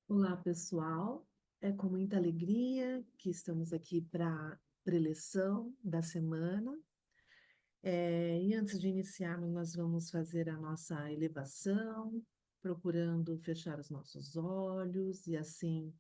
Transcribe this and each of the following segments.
Olá, pessoal. É com muita alegria que estamos aqui para a preleção da semana. E antes de iniciarmos, nós vamos fazer a nossa elevação, procurando fechar os nossos olhos e assim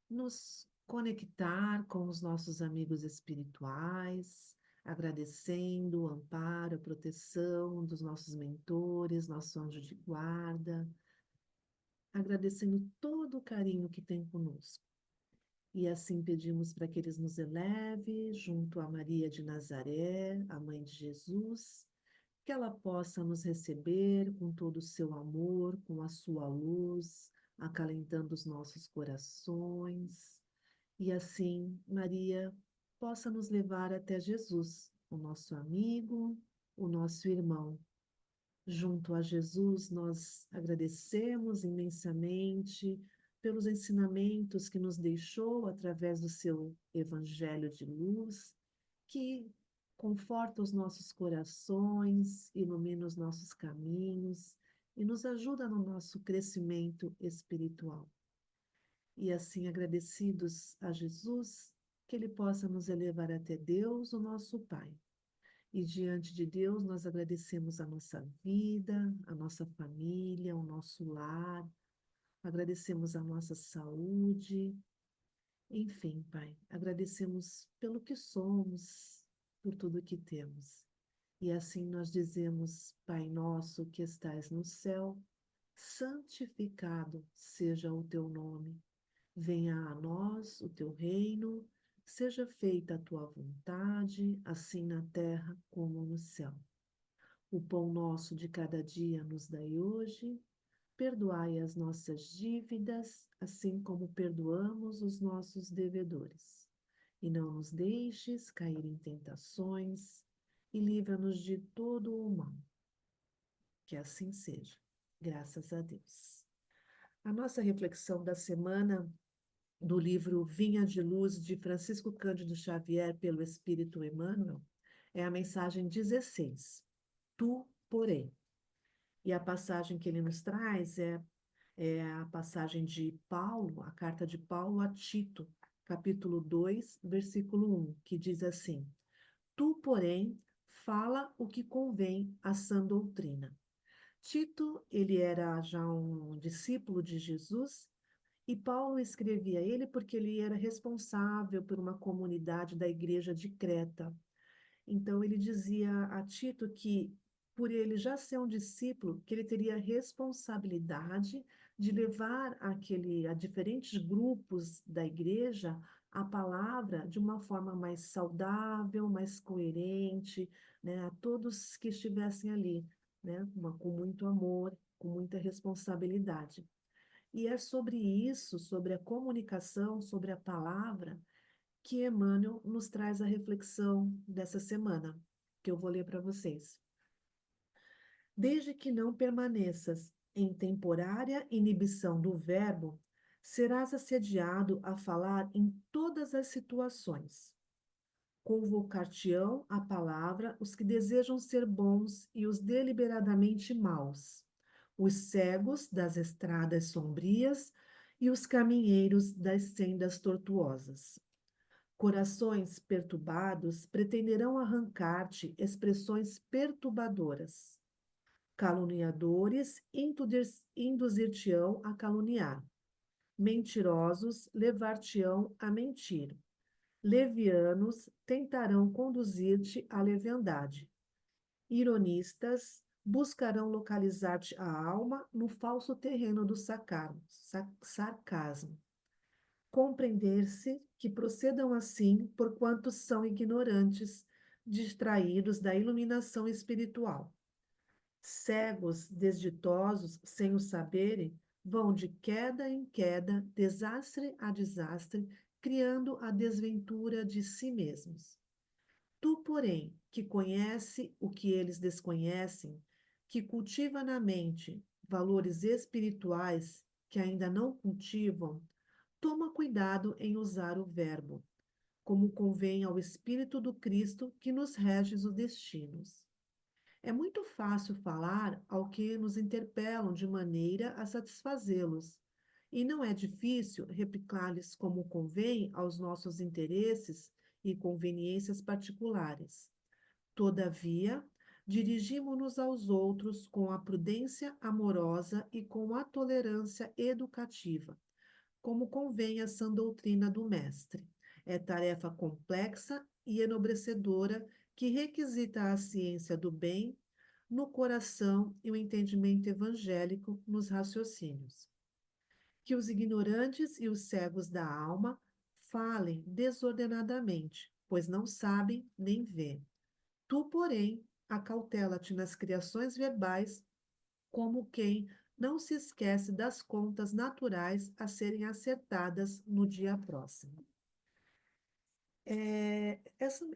nos conectar com os nossos amigos espirituais, agradecendo o amparo, a proteção dos nossos mentores, nosso anjo de guarda, agradecendo todo o carinho que tem conosco. E assim pedimos para que eles nos eleve junto a Maria de Nazaré, a mãe de Jesus, que ela possa nos receber com todo o seu amor, com a sua luz, acalentando os nossos corações. E assim, Maria possa nos levar até Jesus, o nosso amigo, o nosso irmão. Junto a Jesus, nós agradecemos imensamente pelos ensinamentos que nos deixou através do seu Evangelho de luz, que conforta os nossos corações, ilumina os nossos caminhos e nos ajuda no nosso crescimento espiritual. E assim, agradecidos a Jesus, que Ele possa nos elevar até Deus, o nosso Pai. E diante de Deus, nós agradecemos a nossa vida, a nossa família, o nosso lar, agradecemos a nossa saúde, enfim, Pai, agradecemos pelo que somos, por tudo que temos. E assim nós dizemos: Pai nosso que estais no céu, santificado seja o teu nome. Venha a nós o teu reino, seja feita a tua vontade, assim na terra como no céu. O pão nosso de cada dia nos dai hoje. Perdoai as nossas dívidas, assim como perdoamos os nossos devedores. E não nos deixes cair em tentações, e livra-nos de todo o mal. Que assim seja. Graças a Deus. A nossa reflexão da semana do livro Vinha de Luz, de Francisco Cândido Xavier, pelo Espírito Emmanuel, é a mensagem 16. Tu, porém. E a passagem que ele nos traz é a passagem de Paulo, a carta de Paulo a Tito, capítulo 2, versículo 1, que diz assim: Tu, porém, fala o que convém à sã doutrina. Tito, ele era já um discípulo de Jesus, e Paulo escrevia a ele porque ele era responsável por uma comunidade da igreja de Creta. Então ele dizia a Tito que, por ele já ser um discípulo, que ele teria responsabilidade de levar a diferentes grupos da igreja a palavra de uma forma mais saudável, mais coerente, né, a todos que estivessem ali, né, com muito amor, com muita responsabilidade. E é sobre isso, sobre a comunicação, sobre a palavra, que Emmanuel nos traz a reflexão dessa semana, que eu vou ler para vocês. Desde que não permaneças em temporária inibição do verbo, serás assediado a falar em todas as situações. Convocar-te-ão à palavra os que desejam ser bons e os deliberadamente maus, os cegos das estradas sombrias e os caminheiros das sendas tortuosas. Corações perturbados pretenderão arrancar-te expressões perturbadoras. Caluniadores induzir-te-ão a caluniar. Mentirosos levar-te-ão a mentir. Levianos tentarão conduzir-te à leviandade. Ironistas buscarão localizar-te a alma no falso terreno do sarcasmo. Compreender-se que procedam assim porquanto são ignorantes, distraídos da iluminação espiritual. Cegos, desditosos, sem o saberem, vão de queda em queda, desastre a desastre, criando a desventura de si mesmos. Tu, porém, que conhece o que eles desconhecem, que cultiva na mente valores espirituais que ainda não cultivam, toma cuidado em usar o verbo, como convém ao Espírito do Cristo que nos rege os destinos. É muito fácil falar ao que nos interpelam de maneira a satisfazê-los, e não é difícil replicar-lhes como convém aos nossos interesses e conveniências particulares. Todavia, dirigimo-nos aos outros com a prudência amorosa e com a tolerância educativa, como convém à sã doutrina do Mestre. É tarefa complexa e enobrecedora que requisita a ciência do bem no coração e o entendimento evangélico nos raciocínios. Que os ignorantes e os cegos da alma falem desordenadamente, pois não sabem nem vêem. Tu, porém, acautela-te nas criações verbais, como quem não se esquece das contas naturais a serem acertadas no dia próximo.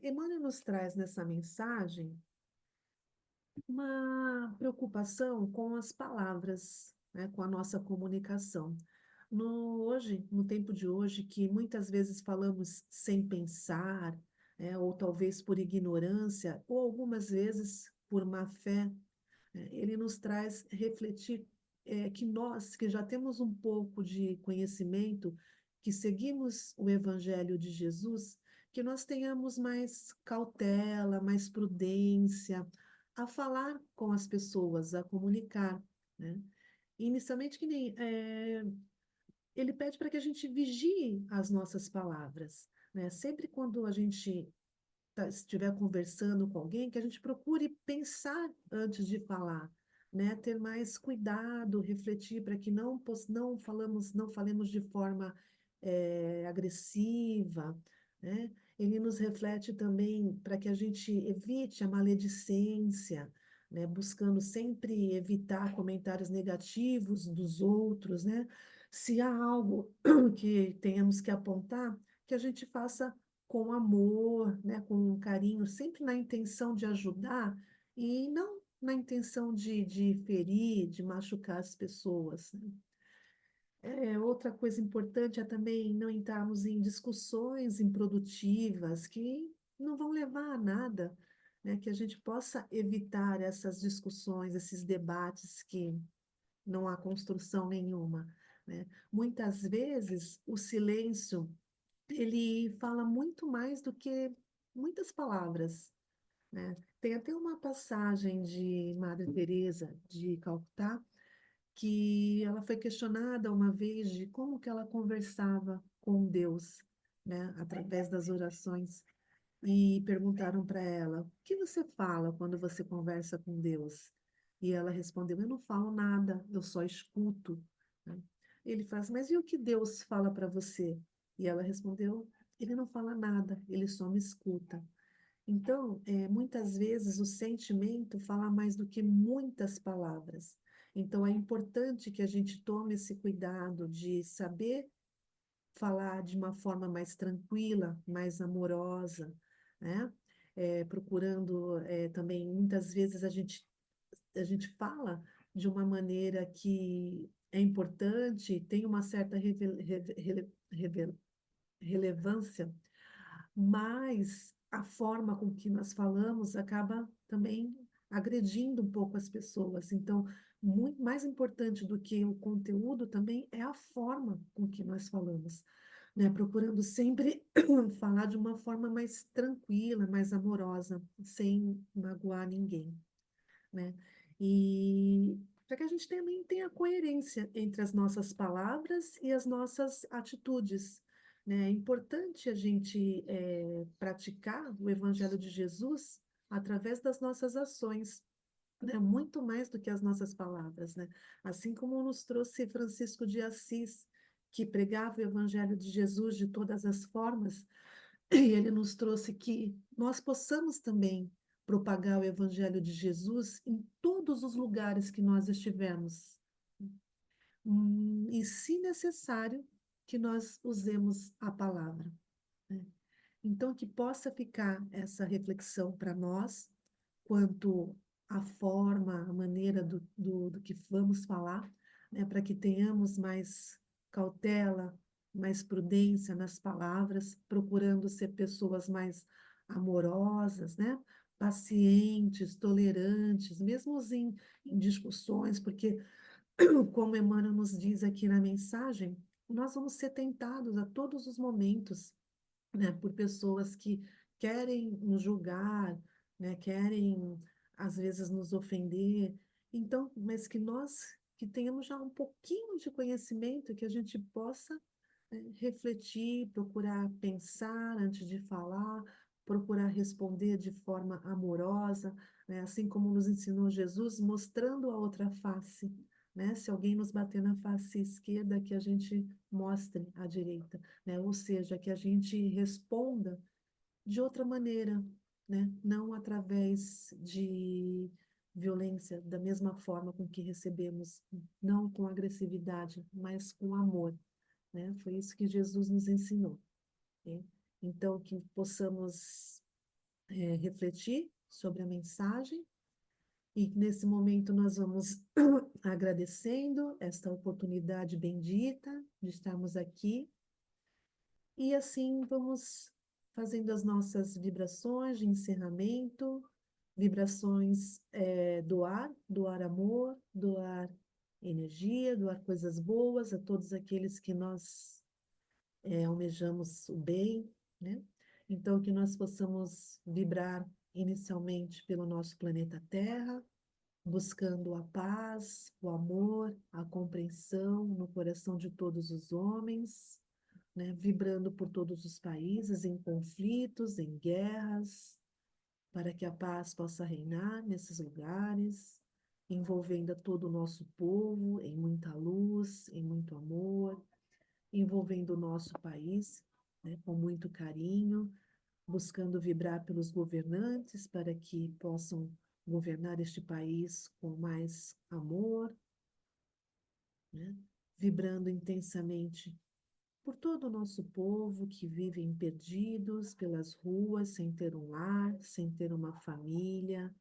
Emmanuel nos traz nessa mensagem uma preocupação com as palavras, né, com a nossa comunicação. Hoje, no tempo de hoje, que muitas vezes falamos sem pensar, ou talvez por ignorância, ou algumas vezes por má fé, ele nos traz refletir que nós, que já temos um pouco de conhecimento, que seguimos o Evangelho de Jesus, que nós tenhamos mais cautela, mais prudência a falar com as pessoas, a comunicar, né? Inicialmente, que nem ele pede para que a gente vigie as nossas palavras, né? Sempre quando a gente estiver conversando com alguém, que a gente procure pensar antes de falar, né? Ter mais cuidado, refletir para que não falemos de forma agressiva, né? Ele nos reflete também para que a gente evite a maledicência, né? Buscando sempre evitar comentários negativos dos outros, né? Se há algo que tenhamos que apontar, que a gente faça com amor, né, com carinho, sempre na intenção de ajudar e não na intenção de ferir, de machucar as pessoas, né? Outra coisa importante é também não entrarmos em discussões improdutivas que não vão levar a nada, né? Que a gente possa evitar essas discussões, esses debates que não há construção nenhuma, né? Muitas vezes o silêncio ele fala muito mais do que muitas palavras, né? Tem até uma passagem de Madre Teresa de Calcutá que ela foi questionada uma vez de como que ela conversava com Deus, né, através das orações. E perguntaram para ela: o que você fala quando você conversa com Deus? E ela respondeu: eu não falo nada, eu só escuto, né? Ele faz: mas e o que Deus fala para você? E ela respondeu: ele não fala nada, ele só me escuta. Então, muitas vezes o sentimento fala mais do que muitas palavras. Então, é importante que a gente tome esse cuidado de saber falar de uma forma mais tranquila, mais amorosa, né? Procurando também, muitas vezes a gente fala de uma maneira que é importante, tem uma certa relevância, mas a forma com que nós falamos acaba também agredindo um pouco as pessoas. Então, muito mais importante do que o conteúdo também é a forma com que nós falamos, né? Procurando sempre falar de uma forma mais tranquila, mais amorosa, sem magoar ninguém, né? E para que a gente também tenha coerência entre as nossas palavras e as nossas atitudes, né? É importante a gente praticar o Evangelho de Jesus através das nossas ações, né? Muito mais do que as nossas palavras, né? Assim como nos trouxe Francisco de Assis, que pregava o Evangelho de Jesus de todas as formas, e ele nos trouxe que nós possamos também propagar o Evangelho de Jesus em todos os lugares que nós estivermos. E, se necessário, que nós usemos a palavra, né? Então, que possa ficar essa reflexão para nós quanto à forma, a maneira do que vamos falar, né, para que tenhamos mais cautela, mais prudência nas palavras, procurando ser pessoas mais amorosas, né, pacientes, tolerantes, mesmo em discussões, porque como Emmanuel nos diz aqui na mensagem, nós vamos ser tentados a todos os momentos, né, por pessoas que querem nos julgar, né, querem às vezes nos ofender. Então, mas que nós que tenhamos já um pouquinho de conhecimento, que a gente possa, né, refletir, procurar pensar antes de falar, procurar responder de forma amorosa, né, assim como nos ensinou Jesus, mostrando a outra face. Né? Se alguém nos bater na face esquerda, que a gente mostre a direita, né? Ou seja, que a gente responda de outra maneira, né? Não através de violência, da mesma forma com que recebemos, não com agressividade, mas com amor, né? Foi isso que Jesus nos ensinou, né? Então, que possamos refletir sobre a mensagem e nesse momento nós vamos agradecendo esta oportunidade bendita de estarmos aqui. E assim vamos fazendo as nossas vibrações de encerramento, vibrações doar amor, doar energia, doar coisas boas a todos aqueles que nós almejamos o bem, né? Então, que nós possamos vibrar inicialmente pelo nosso planeta Terra, buscando a paz, o amor, a compreensão no coração de todos os homens, né, vibrando por todos os países, em conflitos, em guerras, para que a paz possa reinar nesses lugares, envolvendo a todo o nosso povo em muita luz, em muito amor, envolvendo o nosso país, né, com muito carinho, buscando vibrar pelos governantes para que possam governar este país com mais amor, né, vibrando intensamente por todo o nosso povo que vivem perdidos pelas ruas, sem ter um lar, sem ter uma família,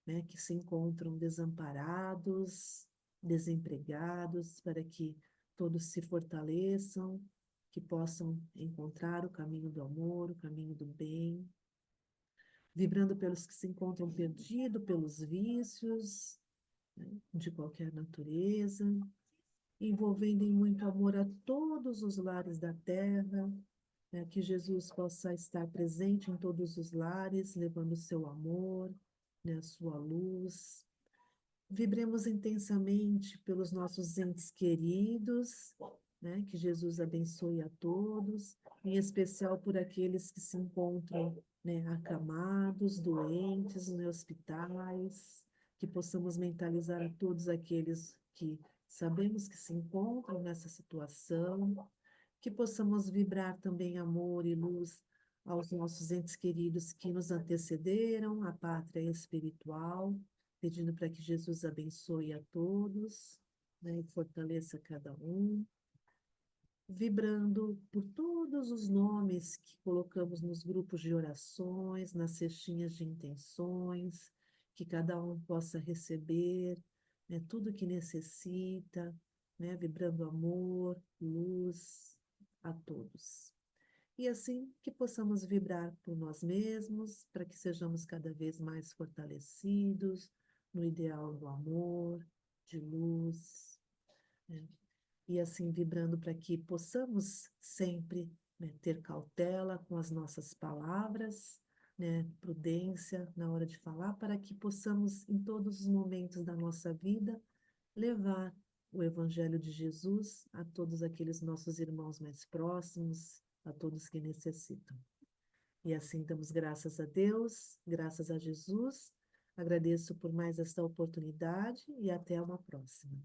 né, que se encontram desamparados, desempregados, para que todos se fortaleçam, que possam encontrar o caminho do amor, o caminho do bem, vibrando pelos que se encontram perdidos pelos vícios, né, de qualquer natureza, envolvendo em muito amor a todos os lares da terra, né, que Jesus possa estar presente em todos os lares, levando o seu amor, né, a sua luz. Vibremos intensamente pelos nossos entes queridos, né, que Jesus abençoe a todos, em especial por aqueles que se encontram, né, acamados, doentes, nos hospitais, que possamos mentalizar a todos aqueles que sabemos que se encontram nessa situação, que possamos vibrar também amor e luz aos nossos entes queridos que nos antecederam, a pátria espiritual, pedindo para que Jesus abençoe a todos, né, e fortaleça cada um, vibrando por todos os nomes que colocamos nos grupos de orações, nas cestinhas de intenções, que cada um possa receber, né, tudo que necessita, né, vibrando amor, luz a todos. E assim que possamos vibrar por nós mesmos, para que sejamos cada vez mais fortalecidos no ideal do amor, de luz, né? E assim vibrando para que possamos sempre, né, ter cautela com as nossas palavras, né, prudência na hora de falar, para que possamos, em todos os momentos da nossa vida, levar o Evangelho de Jesus a todos aqueles nossos irmãos mais próximos, a todos que necessitam. E assim damos graças a Deus, graças a Jesus. Agradeço por mais esta oportunidade e até uma próxima.